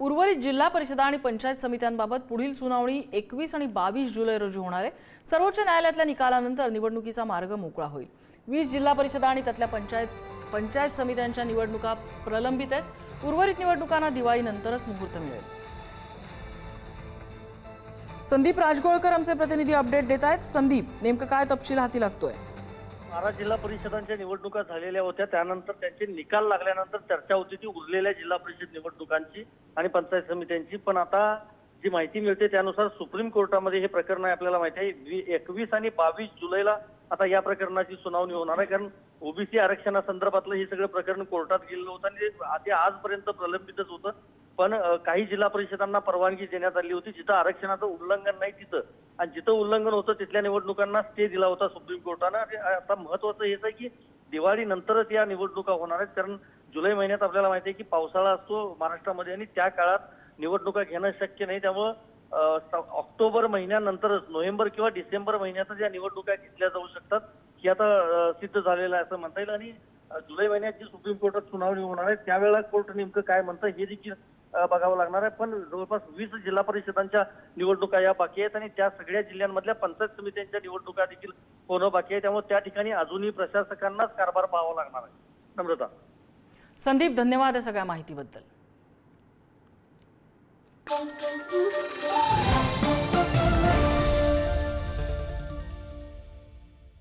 उर्वरित जिल्हा परिषदा आणि पंचायत समित्यांबाबत पुढील सुनावणी 21 आणि 22 जुलै रोजी होणार आहे। सर्वोच्च न्यायालयातल्या निकालानंतर निवडणुकीचा मार्ग मोकळा होईल। 20 जिल्हा परिषदा आणि त्यातल्या पंचायत समित्यांच्या निवडणुका प्रलंबित आहेत। उर्वरित निवडणुकांना दिवाळीनंतरच मुहूर्त मिळेल। संदीप राजगोळकर आमचे प्रतिनिधी अपडेट देत आहेत। संदीप, नेमकं काय तपशील हाती लागतोय? 12 जिल्हा परिषदांच्या निवडणुका झालेल्या होत्या, त्यानंतर त्यांचे निकाल लागल्यानंतर चर्चा होती ती उरलेल्या जिल्हा परिषद निवडणुकांची आणि पंचायत समित्यांची। पण आता जी माहिती मिळते त्यानुसार सुप्रीम कोर्टामध्ये हे प्रकरण आहे, आपल्याला माहिती आहे 21 आणि 22 जुलैला आता या प्रकरणाची सुनावणी होणार आहे। कारण ओबीसी आरक्षणासंदर्भातलं हे सगळं प्रकरण कोर्टात गेलेलं होतं आणि ते आजपर्यंत प्रलंबितच होतं। पण काही जिल्हा परिषदांना परवानगी देण्यात आली होती जिथं आरक्षणाचं उल्लंघन नाही तिथं, आणि जिथं उल्लंघन होतं तिथल्या निवडणुकांना स्टे दिला होता सुप्रीम कोर्टानं। आता महत्वाचं हेच आहे की दिवाळीनंतरच या निवडणुका होणार आहेत, कारण जुलै महिन्यात आपल्याला माहिती आहे की पावसाळा असतो महाराष्ट्रामध्ये आणि त्या काळात निवडणुका घेणं शक्य नाही। त्यामुळं ऑक्टोबर महिन्यानंतरच, नोव्हेंबर किंवा डिसेंबर महिन्यातच या निवडणुका घेतल्या जाऊ शकतात ही आता सिद्ध झालेलं आहे असं म्हणता येईल। आणि जुलै महिन्यात जी सुप्रीम कोर्टात सुनावणी होणार आहे त्यावेळेला कोर्ट नेमकं काय म्हणतं हे देखील बघावं लागणार आहे। पण जवळपास 20 जिल्हा परिषदांच्या निवडणुका या बाकी आहेत आणि त्या सगळ्या जिल्ह्यांमधल्या पंचायत समित्यांच्या निवडणुका देखील होणं बाकी आहे। त्यामुळे त्या ठिकाणी अजूनही प्रशासकांनाच कारभार पाहावा लागणार आहे। नम्रता। संदीप, धन्यवाद या सगळ्या माहितीबद्दल।